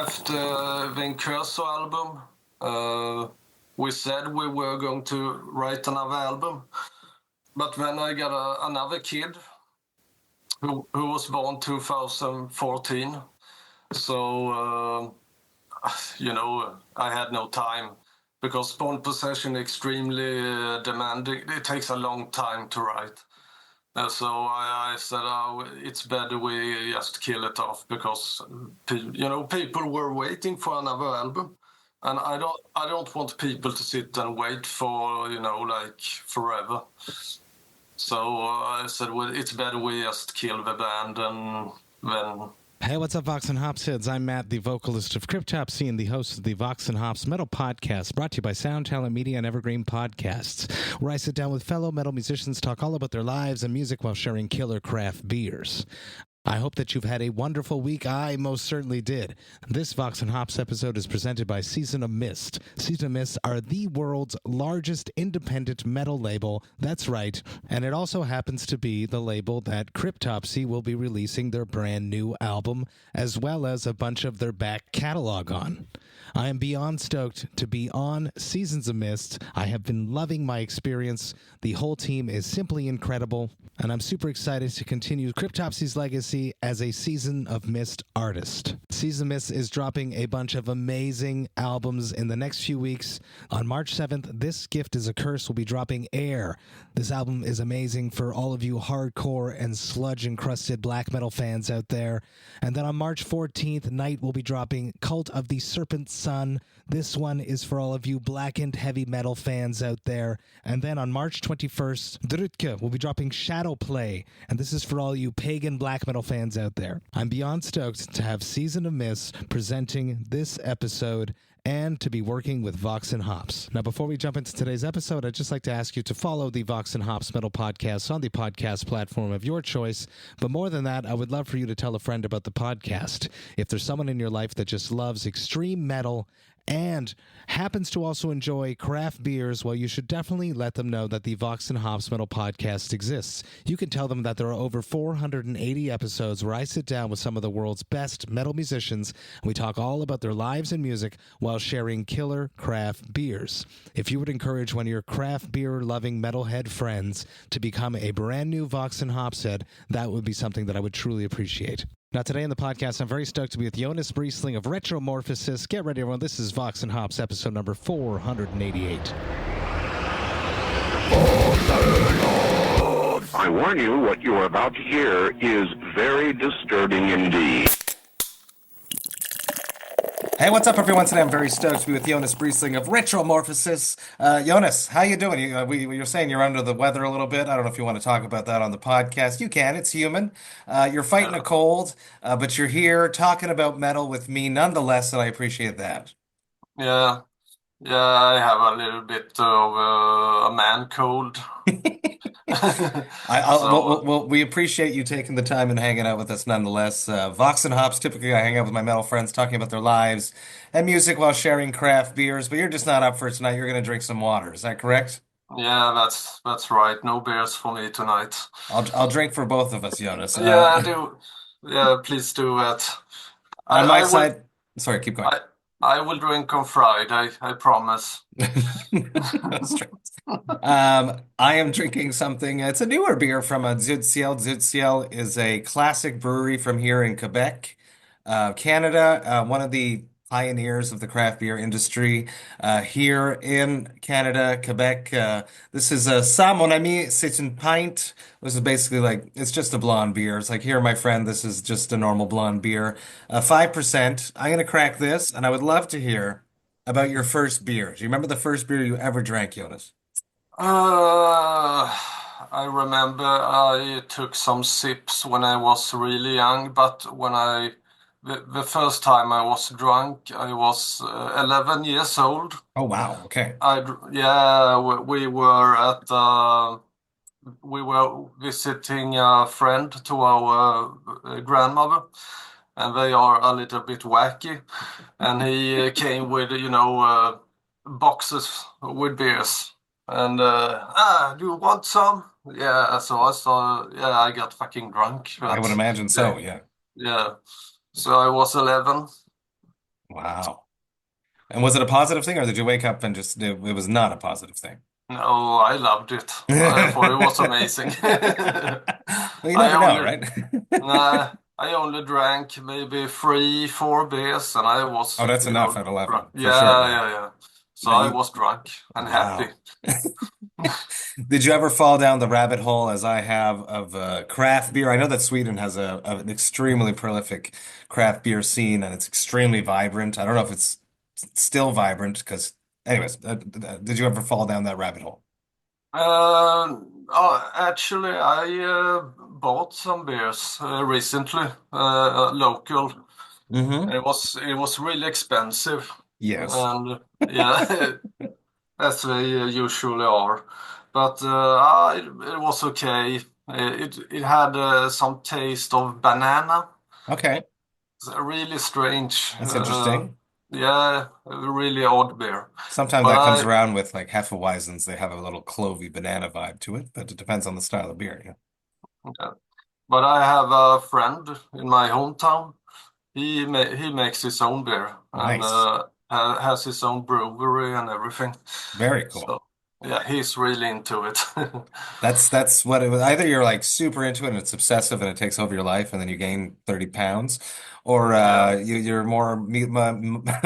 after the Incurso album, we said we were going to write another album. But then I got another kid who was born 2014. So, I had no time because Bond Possession extremely demanding. It takes a long time to write. So I said, it's better we just kill it off because, people were waiting for another album. And I don't want people to sit and wait for, forever. So I said, well, it's better we just kill the band and then... Hey, what's up, Vox&Hops heads? I'm Matt, the vocalist of Cryptopsy and the host of the Vox&Hops Metal Podcast, brought to you by Sound Talent Media and Evergreen Podcasts, where I sit down with fellow metal musicians, talk all about their lives and music while sharing killer craft beers. I hope that you've had a wonderful week. I most certainly did. This Vox&Hops episode is presented by Season of Mist. Season of Mist are the world's largest independent metal label. That's right. And it also happens to be the label that Cryptopsy will be releasing their brand new album, as well as a bunch of their back catalog on. I am beyond stoked to be on Seasons of Mist. I have been loving my experience. The whole team is simply incredible, and I'm super excited to continue Cryptopsy's legacy as a Season of Mist artist. Season of Mist is dropping a bunch of amazing albums in the next few weeks. On March 7th, This Gift is a Curse will be dropping Air. This album is amazing for all of you hardcore and sludge-encrusted black metal fans out there. And then on March 14th, Night will be dropping Cult of the Serpent Sun. This one is for all of you blackened heavy metal fans out there. And then on March 21st, Drutke will be dropping Shadow Play. And this is for all you pagan black metal fans out there. I'm beyond stoked to have Season of Mist presenting this episode and to be working with Vox&Hops. Now, before we jump into today's episode, I'd just like to ask you to follow the Vox&Hops Metal Podcast on the podcast platform of your choice. But more than that, I would love for you to tell a friend about the podcast. If there's someone in your life that just loves extreme metal and happens to also enjoy craft beers, well, you should definitely let them know that the Vox&Hops Metal Podcast exists. You can tell them that there are over 480 episodes where I sit down with some of the world's best metal musicians, and we talk all about their lives and music while sharing killer craft beers. If you would encourage one of your craft beer-loving metalhead friends to become a brand new Vox&Hops head, that would be something that I would truly appreciate. Now, today in the podcast, I'm very stoked to be with Jonas Bryssling of Retromorphosis. Get ready, everyone. This is Vox&Hops, episode number 488. I warn you, what you are about to hear is very disturbing indeed. Hey, what's up, everyone? Today I'm very stoked to be with Jonas Bryssling of Retromorphosis. Jonas, how you doing? You're saying you're under the weather a little bit. I don't know if you want to talk about that on the podcast. You can. It's human. You're fighting a cold, but you're here talking about metal with me nonetheless, and I appreciate that. Yeah, I have a little bit of a man cold. We appreciate you taking the time and hanging out with us nonetheless. Vox&Hops, typically I hang out with my metal friends talking about their lives and music while sharing craft beers, but you're just not up for it tonight. You're going to drink some water. Is that correct? Yeah, that's right. No beers for me tonight. I'll drink for both of us, Jonas. Yeah, I do. Yeah, please do that. On my I side, sorry, keep going. I will drink on Friday, I promise. That's true. I am drinking something. It's a newer beer from Dieu du Ciel. Dieu du Ciel is a classic brewery from here in Quebec, Canada. One of the pioneers of the craft beer industry here in Canada, Quebec. This is a Mon Ami, c'est une pinte. This is basically like, it's just a blonde beer. It's like, here, my friend, this is just a normal blonde beer. 5%. I'm going to crack this, and I would love to hear about your first beer. Do you remember the first beer you ever drank, Jonas? I remember I took some sips when I was really young, but the first time I was drunk, I was 11 years old. Oh, wow. Okay. We were visiting a friend to our grandmother, and they are a little bit wacky, and he came with, boxes with beers. And, do you want some? Yeah, so I got fucking drunk. I would imagine so, yeah. Yeah. So I was 11. Wow. And was it a positive thing, or did you wake up and just it was not a positive thing? No, I loved it. I thought it was amazing. Well, you I never know, only, right? I only drank maybe 3, 4 beers, and I was, Oh, that's enough at 11, drunk. for sure. Yeah, Yeah. yeah, yeah. So Now I you, was drunk and happy. wow. Did you ever fall down the rabbit hole as I have of craft beer? I know that Sweden has an extremely prolific craft beer scene and it's extremely vibrant. I don't know if it's still vibrant because, anyways, did you ever fall down that rabbit hole? Actually, I bought some beers recently, local. Mm-hmm. It was really expensive, Yes. and yeah, as they usually are. But it was okay. It had some taste of banana. Okay. It's really strange. That's interesting. Yeah, a really odd beer. Sometimes But that comes I around with like Hefeweizens. They have a little clovey banana vibe to it, but it depends on the style of beer. Yeah. yeah. But I have a friend in my hometown. He makes his own beer and Nice. has his own brewery and everything. Very cool. So yeah, he's really into it. That's what it was. Either you're like super into it and it's obsessive and it takes over your life and then you gain 30 pounds, or Yeah, you're more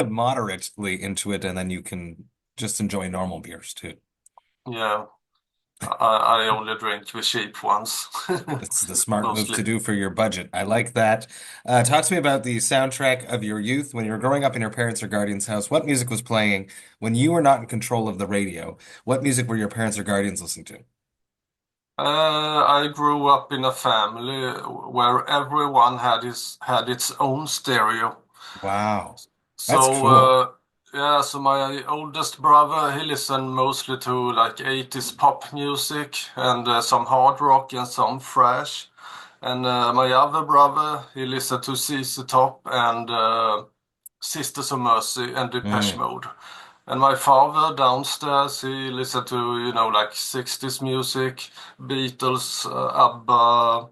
moderately into it and then you can just enjoy normal beers too. yeah. I only drink the cheap ones, It's the smart move mostly. to do for your budget. I like that. Talk to me about the soundtrack of your youth when you were growing up in your parents' or guardians' house. What music was playing when you were not in control of the radio? What music were your parents or guardians listening to? I grew up in a family where everyone had its own stereo. Wow, that's So cool. yeah, so my oldest brother, he listened mostly to like 80s pop music and some hard rock and some thrash. And my other brother, he listened to ZZ Top and Sisters of Mercy and Depeche Mm, Mode. And my father downstairs, he listened to, like 60s music, Beatles, ABBA,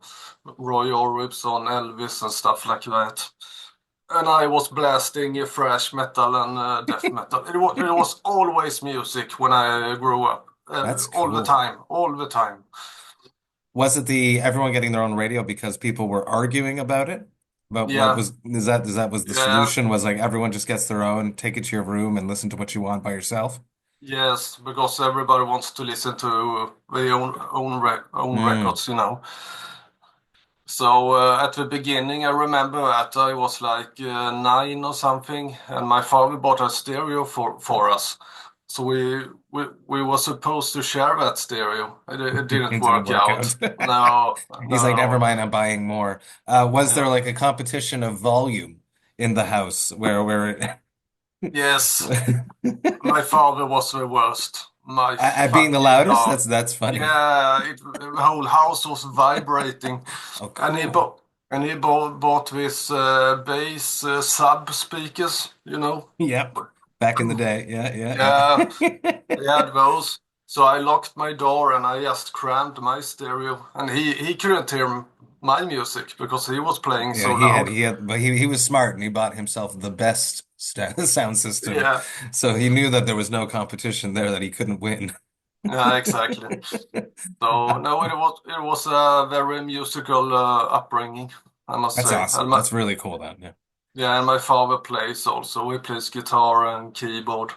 Roy Orbison, Elvis and stuff like that. And I was blasting thrash metal and death metal. It was always music when I grew up, that's all the cool. time, all the time. Was it the everyone getting their own radio because people were arguing about it? But what Yeah, was is that was the yeah, solution was like everyone just gets their own, take it to your room and listen to what you want by yourself? yes, because everybody wants to listen to their own Mm. records. So at the beginning, I remember that I was like 9 or something, and my father bought a stereo for us. So we were supposed to share that stereo. It didn't It didn't work work out. out. No, He's like, never no. mind, I'm buying more. Was there Yeah. like a competition of volume in the house where Yes, it my father was the worst. My I being the fucking loudest? God. That's funny. Yeah, the whole house was vibrating, Oh, and he cool. bought bought this bass sub speakers. Yep. Back in the day. Yeah, Yeah, yeah, he yeah. had those. So I locked my door and I just crammed my stereo, and he couldn't hear my music because he was playing Yeah, so loud. but he was smart and he bought himself the best sta sound system. Yeah, So he knew that there was no competition there that he couldn't win. yeah, exactly. So no, it was a very musical upbringing, I must That's say. awesome. That's really cool then. Yeah. Yeah, and my father plays also. He plays guitar and keyboard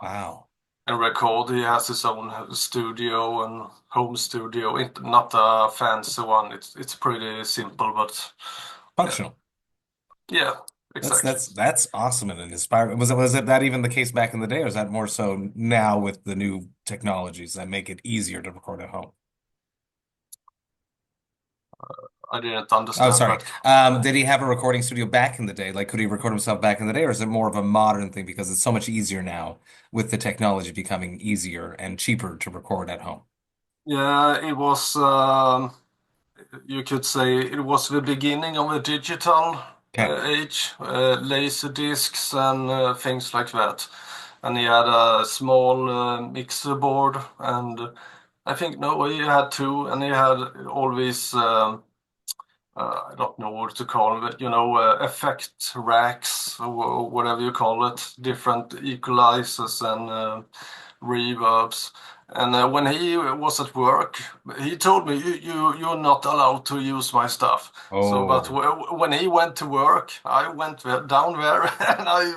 Wow. and record. He has his own studio and home studio. Not a fancy one. It's pretty simple, but yeah, Functional. yeah, That's exactly. that's that's awesome and inspiring. Was it that even the case back in the day, or is that more so now with the new technologies that make it easier to record at home? I didn't Oh, understand sorry. that. Did he have a recording studio back in the day? Like, could he record himself back in the day, or is it more of a modern thing because it's so much easier now with the technology becoming easier and cheaper to record at home? Yeah, it was. You could say it was the beginning of the digital Okay. age, laser discs and things like that. And he had a small mixer board, and I think no, he had two, and he had all these I don't know what to call it, effect racks or whatever you call it, different equalizers and reverbs. And when he was at work, he told me, you're not allowed to use my stuff. So, but Oh, when he went to work, I went down there and I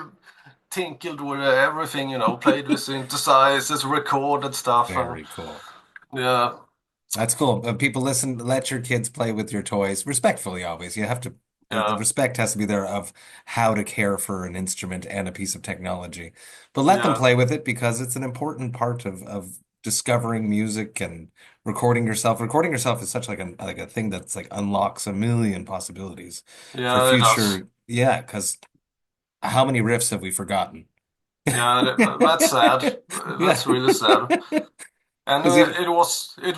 tinkled with everything, played with synthesizers, recorded stuff, and very cool. yeah, That's cool. People listen, let your kids play with your toys respectfully, always. You have to, the yeah, respect has to be there of how to care for an instrument and a piece of technology. But let them yeah, play with it because it's an important part of discovering music and recording yourself. Recording yourself is such like a thing that's like unlocks a million possibilities for yeah, it does. future. Yeah, because how many riffs have we forgotten? Yeah, that's sad. Yeah. That's really sad. And Because even it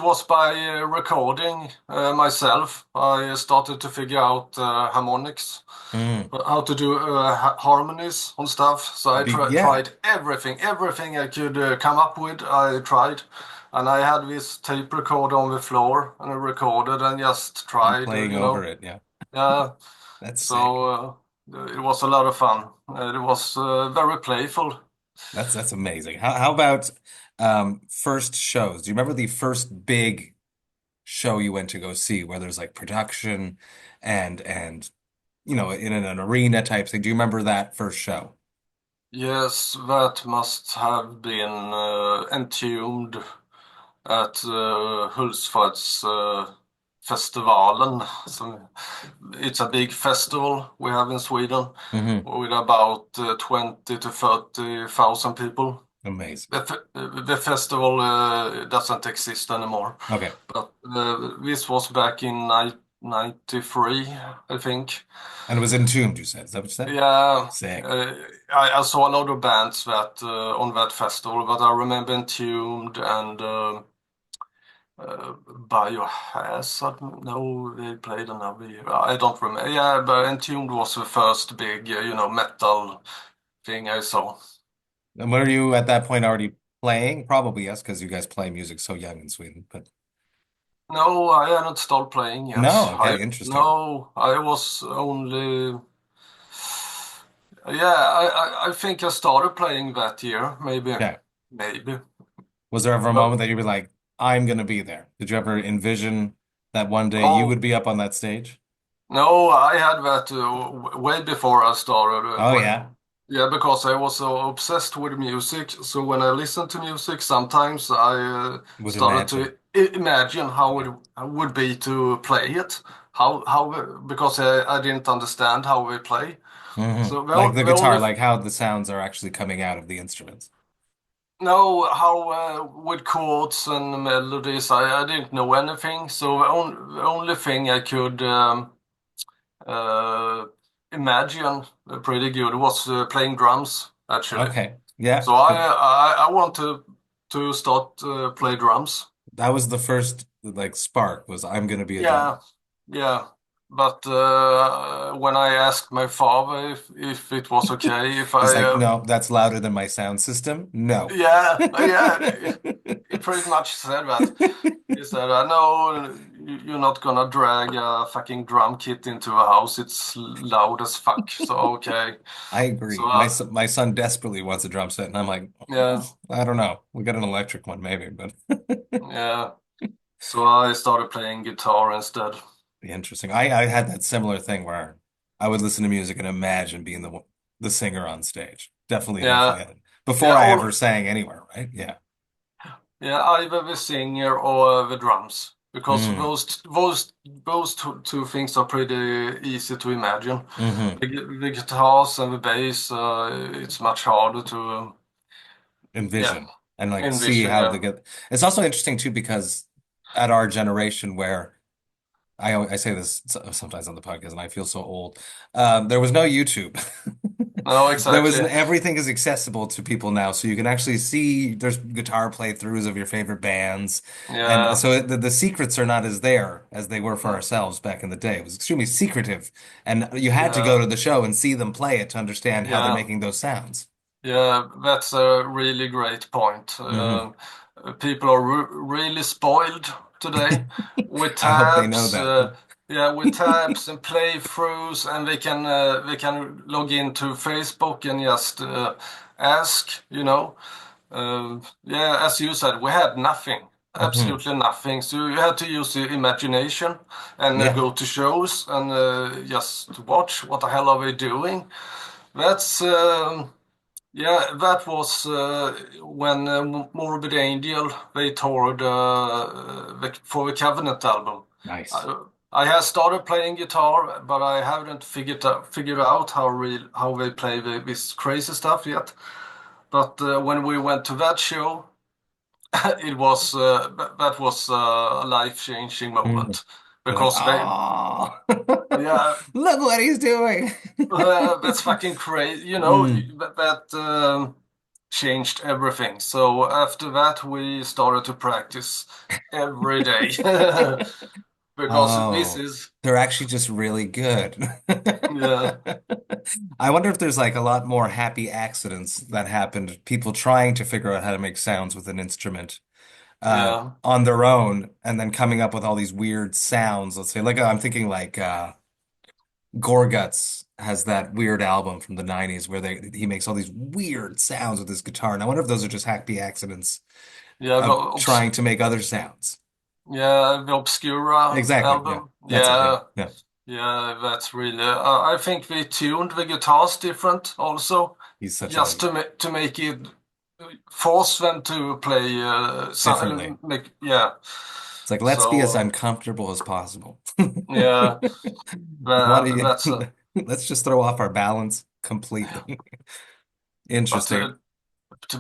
was by recording myself. I started to figure out harmonics, Mm. how to do harmonies on stuff. So I Yeah, tried everything I could come up with. I tried, and I had this tape recorder on the floor, and I recorded and just and tried. playing over it. Yeah, Yeah. that's sick. So it was a lot of fun. It was very playful. That's amazing. How about first shows? Do you remember the first big show you went to go see where there's like production and in an arena type thing? Do you remember that first show? Yes, that must have been entombed at Hultsfreds festivalen. So it's a big festival we have in Sweden Hmm. with about 20 to 30,000 people. Amazing. The festival doesn't exist anymore, Okay. but this was back in 93, I think. And it was Entombed, you said. Is that what you said? Yeah, Sick. I saw a lot of bands that on that festival, but I remember Entombed and Biohazard. No, they played another year. I don't remember. Yeah, but Entombed was the first big, metal thing I saw. And were you at that point already playing? Probably yes, because you guys play music so young in Sweden. But No, I hadn't started playing yet. no, I okay, interesting. No, I was only. Yeah, I think I started playing that year, maybe, Okay. maybe. Was there ever a But moment that you'd be like, I'm gonna be there? Did you ever envision that one day you would oh be up on that stage? no, I had that way before I started. Oh yeah. Yeah, because I was so obsessed with music. So when I listened to music, sometimes I Would started imagine. to imagine how Yeah. it would be to play it. Because I didn't understand how we play. Hmm. So Like the the only guitar, like how the sounds are actually coming out of the instruments. know how with chords and melodies, I didn't know anything. So the only thing I could uh, imagine pretty good was playing drums actually. Okay. Yeah. So I want to start play drums. That was the first like spark was I'm gonna be a Yeah, drummer. yeah. But when I asked my father if it was okay, if He's I like, no, that's louder than my sound system. No. yeah, yeah, he pretty much said that. He said, "I know you're not gonna drag a fucking drum kit into a house. It's loud as fuck." So okay. I So agree. My son desperately wants a drum set, and I'm like, yeah, I don't know. We got an electric one maybe, but yeah. So I started playing guitar instead. interesting. I had that similar thing where I would listen to music and imagine being the singer on stage. Definitely Yeah, had it. Before yeah, I or ever sang anywhere, right? Yeah. yeah, either the singer or the drums, because Mm. those two things are pretty easy to imagine. Hmm. The guitars and the bass, it's much harder to yeah Envision and like see envision. how Yeah, the get. It's also interesting too because at our generation where I say this sometimes on the podcast and I feel so old. There was no YouTube. no, There was exactly. everything is accessible to people now, so you can actually see there's guitar playthroughs of your favorite bands, and Yeah, so the secrets are not as there as they were for no, ourselves back in the day. It was extremely secretive, and you had to go yeah, to the show and see them play it to understand how they're yeah, making those sounds. yeah. That's a really great point. Hmm. People are really spoiled today with I hope they know tabs. that. Yeah, with tabs and playthroughs, and they can log into Facebook and just ask, you know. Yeah, as you said, we had nothing, Hmm. absolutely nothing. So you had to use the imagination and Yeah. go to shows and just watch what the hell are they doing. That's yeah, that was when Morbid Angel they toured for the Covenant album. Nice. I, I had started playing guitar, but I haven't figured out how they play this crazy stuff yet. But when we went to that show, it was that was a life-changing Mm. moment You're like, because they oh, yeah look what he's doing. that's fucking crazy. You know, Mm. that changed everything. So after that, we started to practice every day because this Oh, is, they're actually just really good. yeah, I wonder if there's like a lot more happy accidents that happened, people trying to figure out how to make sounds with an instrument yeah, on their own and then coming up with all these weird sounds. Let's say, like, I'm thinking like Gorguts has that weird album from the 90s where he makes all these weird sounds with his guitar. And I wonder if those are just happy accidents yeah. of trying to make other sounds. The Obscura Exactly. Yeah. album. That's it. Yeah. Yeah, Yeah. yeah. That's really. I think we tuned the guitars different also, He's such just a to make it force them to play. differently. Make yeah. It's like, let's be as So uncomfortable as possible. yeah, What do that's you, let's just throw off our balance completely. but Interesting.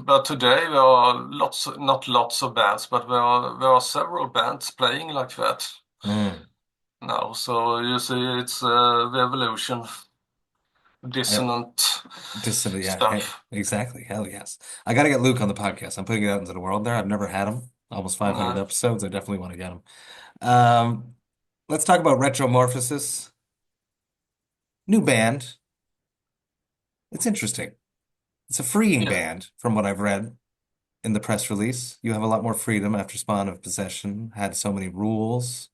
but today there are not lots of bands, but there are several bands playing like that Mm. now. So you see, it's the evolution, I, dissonant just yeah, hey, stuff. exactly. Hell yes. I got to get Luke on the podcast. I'm putting it out into the world there. I've never had him. Almost 500 Uh, episodes. I definitely want to get him. Um, let's talk about Retromorphosis. New band. It's interesting. It's a freeing yeah, band, from what I've read in the press release. You have a lot more freedom after Spawn of Possession, had so many rules.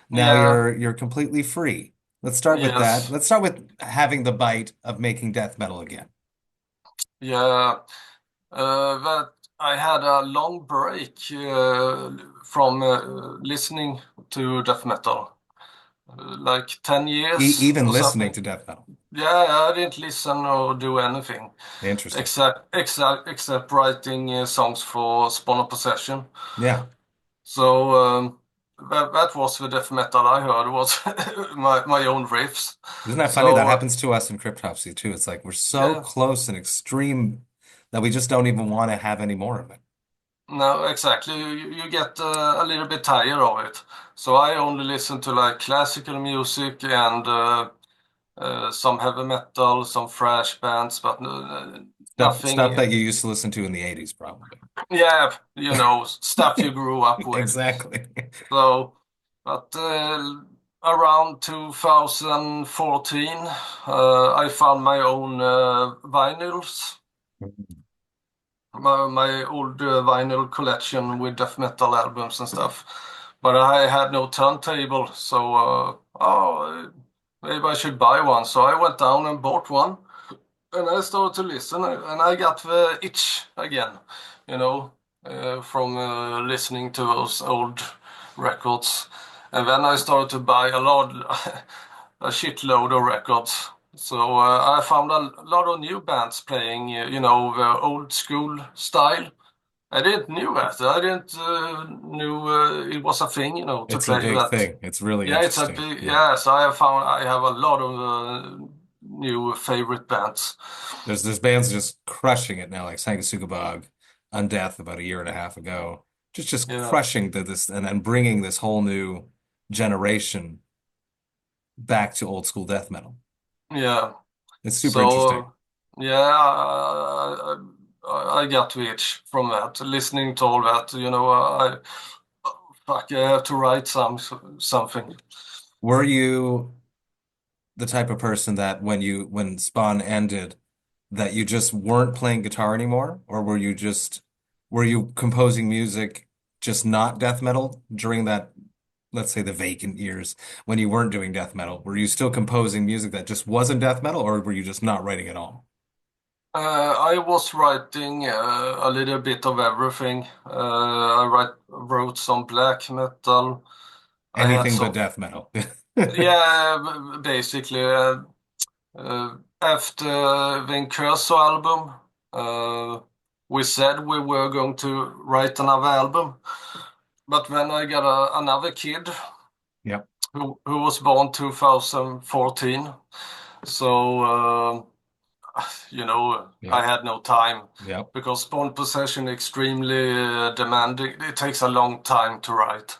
Now yeah, you're completely free. Let's start with that. yes, Let's start with having the bite of making death metal again. yeah. That I had a long break from listening to death metal, like 10 years Even or listening something. to death metal. Yeah, I didn't listen or do anything Interesting. except writing songs for Spawn of Possession. Yeah. So that was the death metal I heard was my own riffs. Isn't that funny? That So happens to us in Cryptopsy too. It's like we're so yeah, close and extreme that we just don't even want to have any more of it. no, exactly. You get a little bit tired of it. So I only listen to like classical music and some heavy metal, some thrash bands, but Stuff nothing. that you used to listen to in the 80s, probably. Yeah, stuff you grew up with. Exactly. So, but around 2014, I found my own vinyls, my old vinyl collection with death metal albums and stuff. But I had no turntable, so maybe I should buy one. So I went down and bought one, and I started to listen, and I got the itch again, from listening to those old records. And then I started to buy a shitload of records. So I found a lot of new bands playing, the old school style. I didn't knew that. I didn't knew it was a thing, to It's a play big that. thing. It's really Yeah, it's a interesting. big. Yeah. Yes, I have a lot of new favorite bands. There's bands just crushing it now, like Sanguisugabogg, Undeath about a year and a half ago. Just Yeah, crushing this and bringing this whole new generation back to old school death metal. yeah. It's super interesting. So, yeah, I got rich from that, listening to all that. Fuck, I have to write something. Were you the type of person that when Spawn ended, that you just weren't playing guitar anymore, or were you composing music just not death metal during that let's say the vacant years when you weren't doing death metal? Were you still composing music that just wasn't death metal, or were you just not writing at all? I was writing a little bit of everything. Wrote some black metal. I had Anything but some, death metal. yeah, basically. After the Incursor album, we said we were going to write another album, but then I got another kid Yep. who was born 2014. So, I Yep. had no time Yep. because Spawn Possession extremely demanding. It takes a long time to write.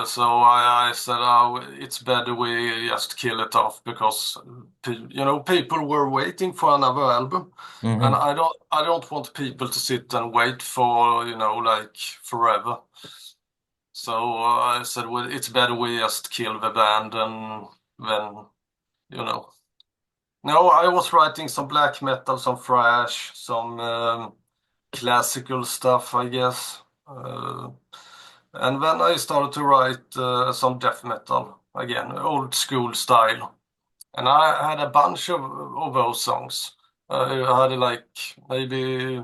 So I said, oh, it's better we just kill it off because people were waiting for another album, and Hmm. I don't want people to sit and wait for like forever. So I said, well, it's better we just kill the band and then you know. No, I was writing some black metal, some thrash, some classical stuff, I guess. And then I started to write some death metal again, old school style. And I had a bunch of those songs. I had like maybe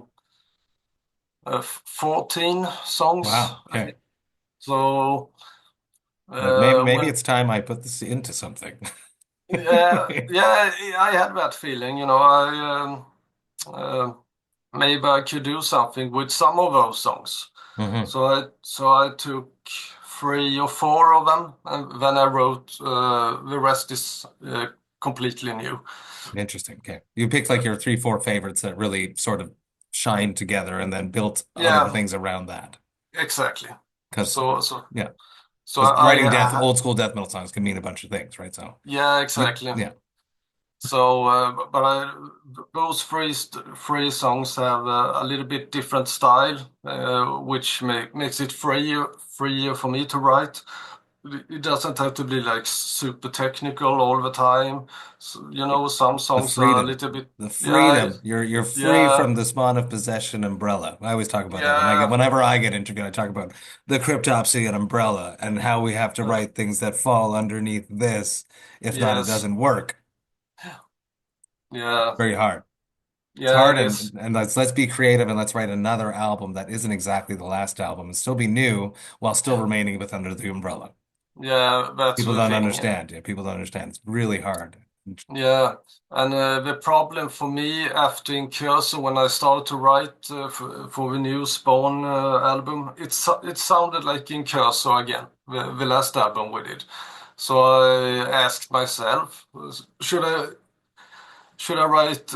14 songs. Wow. Okay. So Maybe when it's time I put this into something. yeah, yeah, I had that feeling. Uh, maybe I could do something with some of those songs. Hmm. So I took 3 or 4 of them, and then I wrote the rest is completely new. Interesting. Okay. You picked like your three, four favorites that really sort of shine together and then built other Yeah, things around that. exactly. Because, So so yeah, so because I, writing I old school death metal songs can mean a bunch of things, right? So, yeah, exactly. yeah. So, those three songs have a little bit different style, which makes it freer for me to write. It doesn't have to be like super technical all the time. So, some The songs are a freedom, little bit, the yeah, freedom. You're free yeah, from the spawn of possession umbrella. I always talk about that yeah, whenever I get interviewed, I talk about the cryptopsy and umbrella and how we have to uh, write things that fall underneath this. If not, it yes, doesn't work. yeah, Very hard. It's yeah, hard, it is, and let's be creative and let's write another album that isn't exactly the last album and still be new while still remaining with under the umbrella. yeah, that's People the don't thing. understand. Yeah, people don't understand. It's really hard. Yeah, and the problem for me after Incursion, when I started to write for the new Spawn album, it sounded like Incursion again, the last album we did. So I asked myself, should I write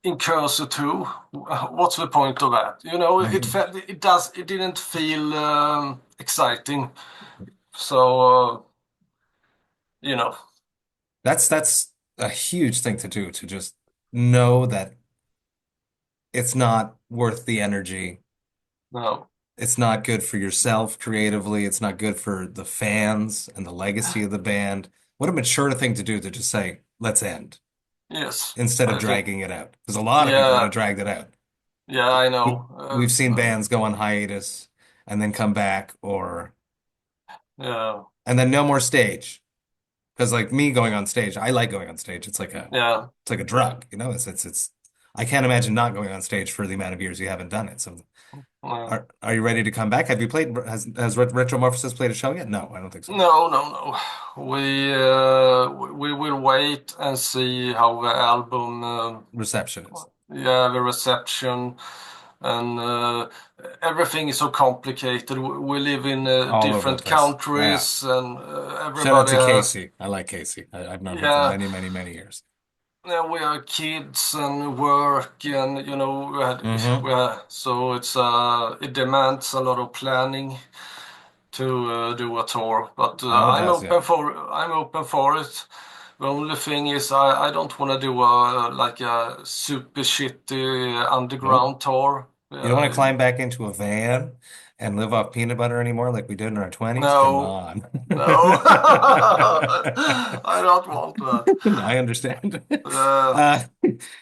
Incursion 2? What's the point of that? Mhm. It didn't feel exciting. So you know, That's a huge thing to do, to just know that it's not worth the energy. no, It's not good for yourself creatively. It's not good for the fans and the legacy of the band. What a mature thing to do, to just say, let's end, yes, instead of I think. dragging it out. Because a lot of people would have Yeah, dragged it out. yeah, I We, know. we've seen bands go on hiatus and then come back, or Yeah, and then no more stage. Because like me going on stage, I like going on stage. yeah, It's like a drug, I can't imagine not going on stage for the amount of years you haven't done it. So yeah. are you ready to come back? Have you played, has Retromorphosis played a show yet? No, I don't think so. No, no, no. We will wait and see how the album, Reception is yeah, the reception, and everything is so complicated. We live in all over the different place. Yeah. countries, and Shout out everybody to has, Casey. I like Casey. I've known him for yeah. many, many, many years. Yeah, we are kids and work, and Hmm. so it demands a lot of planning to do a tour, but Oh, it does, yeah. I'm open for it. The only thing is I don't want to do a super shitty Nope. underground tour. You don't want to climb back into a van and live off peanut butter anymore like we did in our 20s? Come No, on. no, I don't want that. I understand. Uh, Uh,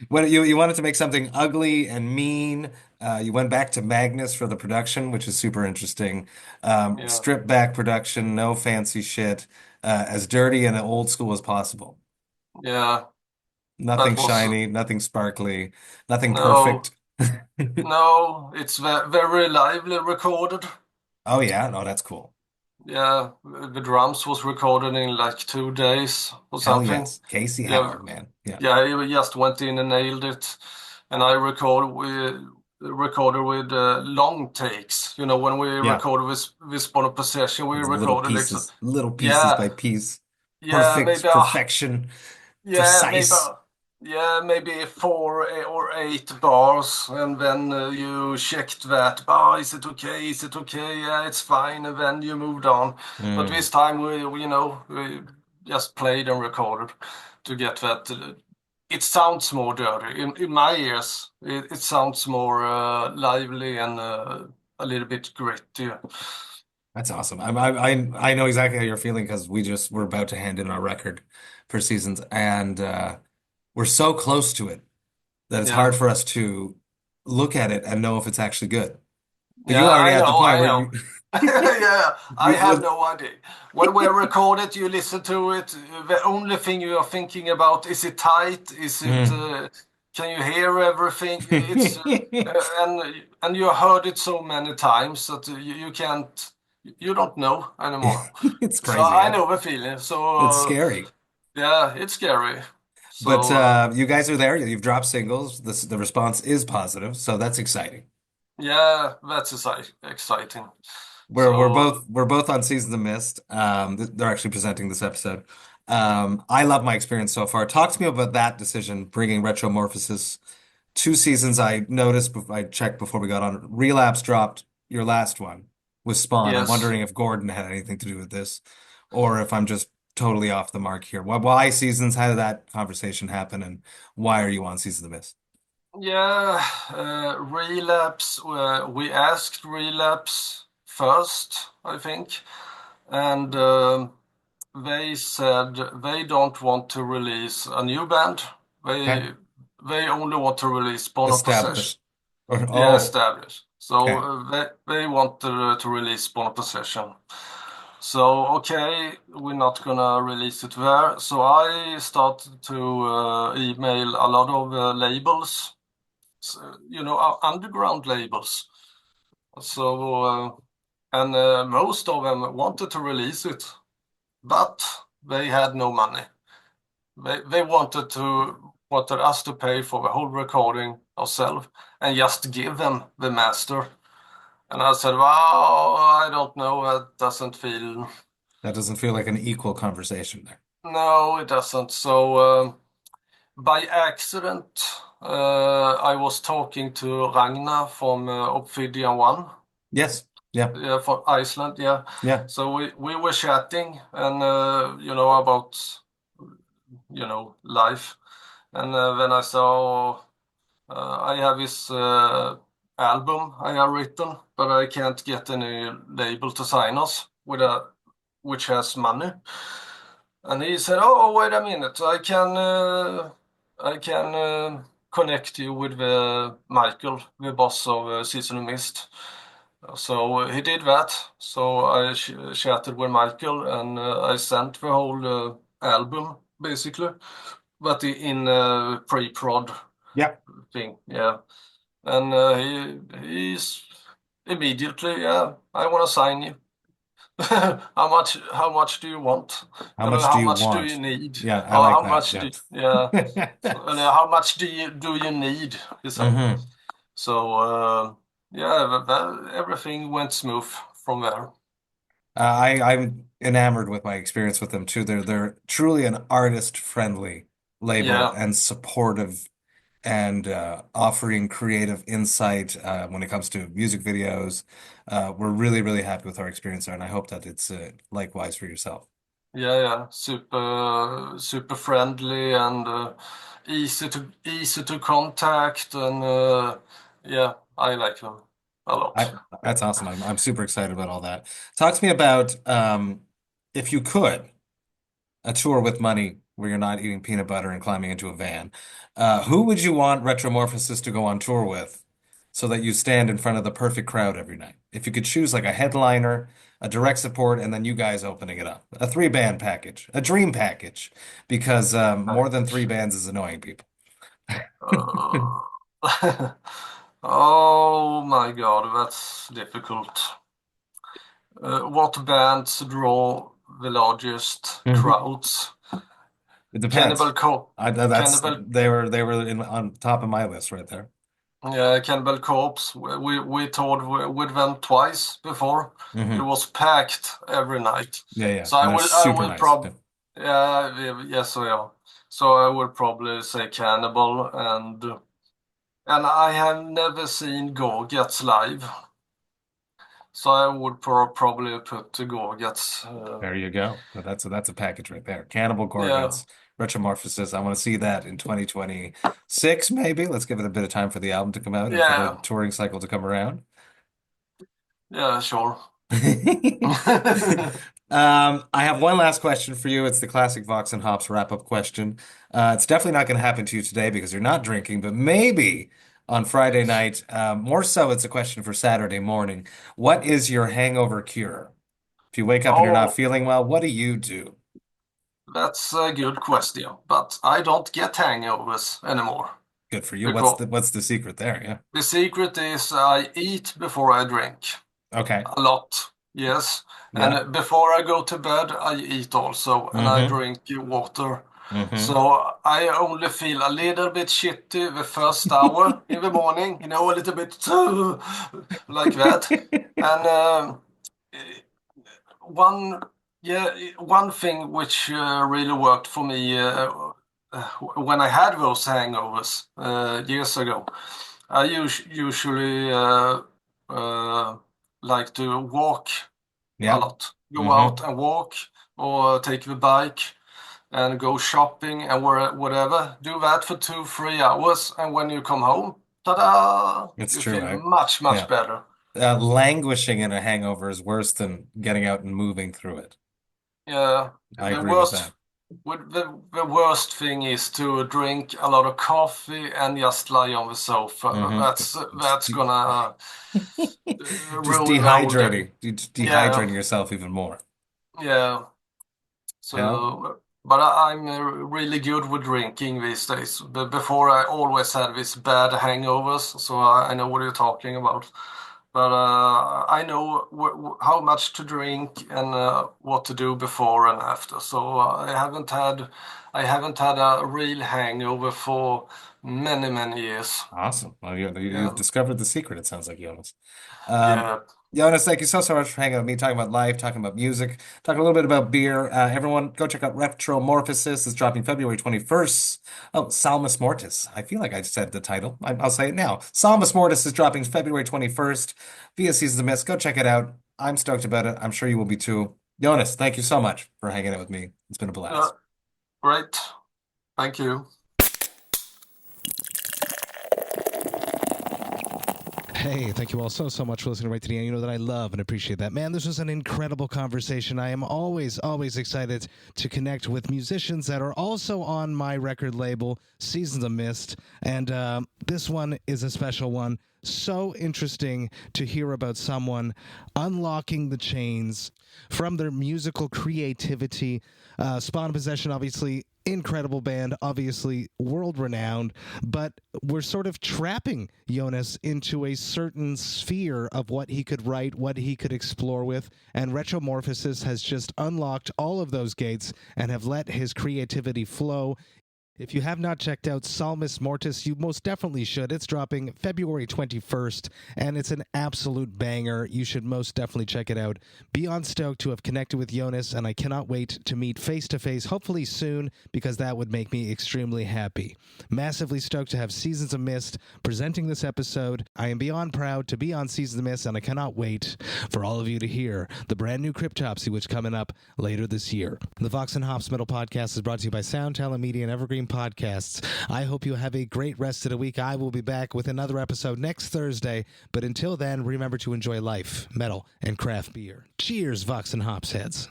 when you wanted to make something ugly and mean, you went back to Magnus for the production, which is super interesting. yeah, Stripped back production, no fancy shit, as dirty and old school as possible. yeah, Nothing that was shiny, nothing sparkly, nothing no, perfect. no. It's very lively recorded. Oh yeah, no, that's cool. Yeah, the drums was recorded in like 2 days or Hell something. yes. Casey Yeah, Howard, man. Yeah. yeah, he just went in and nailed it. And I recorded with long takes. You know, when we Yeah. recorded with Spawn of Possession, we It's recorded like, little pieces yeah, by piece. yeah, maybe, Perfect perfection, yeah, maybe, precise. yeah, maybe 4 or 8 bars, and then you checked that. Oh, is it okay? Is it okay? Yeah, it's fine. And then you moved on. But Mm, this time we just played and recorded to get that. It sounds more dirty in my ears. It sounds more lively and a little bit gritty. that's awesome. I know exactly how you're feeling because we're about to hand in our record for seasons, and we're so close to it that it's hard Yeah, for us to look at it and know if it's actually good. But yeah, you're already I at the know, point I where know. Yeah, I have you no idea. When we record it, you listen to it. The only thing you are thinking about is it tight? Is it? Mm. Can you hear everything? It's and you heard it so many times that you can't. You don't know anymore. It's So crazy. I know the feeling. It's So scary. yeah, it's scary. But So you guys are there. You've dropped singles. The response is positive, so that's exciting. yeah, that's exciting. We're So both on Seasons of Mist. They're actually presenting this episode. I love my experience so far. Talk to me about that decision, bringing Retromorphosis 2 seasons. I noticed, I checked before we got on. Relapse dropped your last one with Spawn. I'm yes. wondering if Gordon had anything to do with this, or if I'm just totally off the mark here. Why seasons? How did that conversation happen, and why are you on Seasons of Mist? Yeah, Relapse. We asked Relapse first, I think, and they said they don't want to release a new band. Okay, They only want to release Spawn of Possession. established. Or Yeah, oh, established. So okay. they want to release Spawn of Possession. So okay, we're not gonna release it there. So I started to email a lot of labels, underground labels. So, and most of them wanted to release it, but they had no money. They wanted us to pay for the whole recording ourselves and just give them the master. And I said, well, I don't know. That doesn't feel. That doesn't feel like an equal conversation there. No, it doesn't. So by accident, I was talking to Ragnar from Obsidian One. Yes. Yeah. Yeah, from Iceland, yeah. Yeah. So we were chatting and about life. And then I saw I have this album I have written, but I can't get any label to sign us which has money. And he said, "Oh, wait a minute, I can connect you with Michael, the boss of Season of Mist." So he did that. So I chatted with Michael and I sent the whole album basically, but in pre-prod Yeah. thing, yeah. And he's immediately, yeah, I want to sign you. How much do you want? How And much do how you much do you want? need? Yeah, I Or like how that. much Yeah. do yeah? So, and how much do you need? He said. hmm So yeah, everything went smooth from there. I'm enamored with my experience with them too. They're truly an artist-friendly label Yeah, and supportive and offering creative insight when it comes to music videos. We're really, really happy with our experience there, and I hope that it's likewise for yourself. yeah, yeah. Super, super friendly and easy to contact, and yeah, I like them. a lot. That's awesome. I'm super excited about all that. Talk to me about if you could, a tour with money where you're not eating peanut butter and climbing into a van. Who would you want Retromorphosis to go on tour with so that you stand in front of the perfect crowd every night? If you could choose like a headliner, a direct support, and then you guys opening it up. A 3-band package, a dream package, because more than 3 bands is annoying people. Uh, oh my God, that's difficult. What bands draw the largest crowds? It depends. Cannibal Cannibal, They were on top of my list right there. yeah, Cannibal Corpse. We toured with them twice before. It Hmm. was packed every night. Yeah. So And they're I super will nice. yes, yeah. So I would probably say Cannibal, and I have never seen Gorgats live. So I would probably put Gorgats. There you go. That's a package right there. Cannibal Yeah, Gorguts, Retromorphosis. I want to see that in 2026, maybe. Let's give it a bit of time for the album to come out and for the yeah, touring cycle to come around. yeah, sure. I have one last question for you. It's the classic Vox&Hops wrap-up question. It's definitely not going to happen to you today because you're not drinking, but maybe on Friday night. More so, it's a question for Saturday morning. What is your hangover cure? If you wake up and you're not Oh, feeling well, what do you do? that's a good question, but I don't get hangovers anymore Good for you. because What's the secret there? Yeah. the secret is I eat before I drink Okay. a lot. Yes, Yeah. and before I go to bed, I eat also, and I Mm-hmm. drink water. Mm-hmm. So I only feel a little bit shitty the first hour in the morning, a little bit like that. And one, yeah, one thing which really worked for me when I had those hangovers years ago, I usually like to walk a Yeah. lot, go Mm-hmm. out and walk or take the bike and go shopping and whatever. Do that for 2, 3 hours, and when you come home, ta-da! It's You true. feel much, much Yeah. better. Languishing in a hangover is worse than getting out and moving through it. Yeah, I the agree with worst, that. the worst thing is to drink a lot of coffee and just lie on the sofa. Mm-hmm. That's gonna Just ruin the whole day. dehydrating Yeah, yourself even more. yeah. Yeah. So, but I'm really good with drinking these days. But before, I always had these bad hangovers, so I know what you're talking about. But I know how much to drink and what to do before and after. So I haven't had a real hangover for many, many years. Awesome. Well, you've Yeah, discovered the secret, it sounds like, Jonas. Um, yeah. Jonas, thank you so much for hanging out with me, talking about life, talking about music, talking a little bit about beer. Everyone, go check out Retromorphosis. It's dropping February 21st. Oh, Salmus Mortis. I feel like I said the title. I'll say it now. Salmus Mortis is dropping February 21st via Seasons of Mist. Go check it out. I'm stoked about it. I'm sure you will be too. Jonas, thank you so much for hanging out with me. It's been a Uh, blast. Great. Thank you. Hey, thank you all so much for listening right to the end. You know that I love and appreciate that. Man, this was an incredible conversation. I am always excited to connect with musicians that are also on my record label, Seasons of Mist. And this one is a special one. So interesting to hear about someone unlocking the chains from their musical creativity. Spawn Possession, obviously, incredible band, obviously world-renowned, but we're sort of trapping Jonas into a certain sphere of what he could write, what he could explore with, and Retromorphosis has just unlocked all of those gates and have let his creativity flow. If you have not checked out Salmus Mortis, you most definitely should. It's dropping February 21st, and it's an absolute banger. You should most definitely check it out. Beyond stoked to have connected with Jonas, and I cannot wait to meet face-to-face, hopefully soon, because that would make me extremely happy. Massively stoked to have Seasons of Mist presenting this episode. I am beyond proud to be on Seasons of Mist, and I cannot wait for all of you to hear the brand new Cryptopsy, which is coming up later this year. The Vox&Hops Metal Podcast is brought to you by Sound Talent Media and Evergreen Evergreen Podcasts. I hope you have a great rest of the week. I will be back with another episode next Thursday. But until then, remember to enjoy life, metal, and craft beer. Cheers, Vox and Hops heads.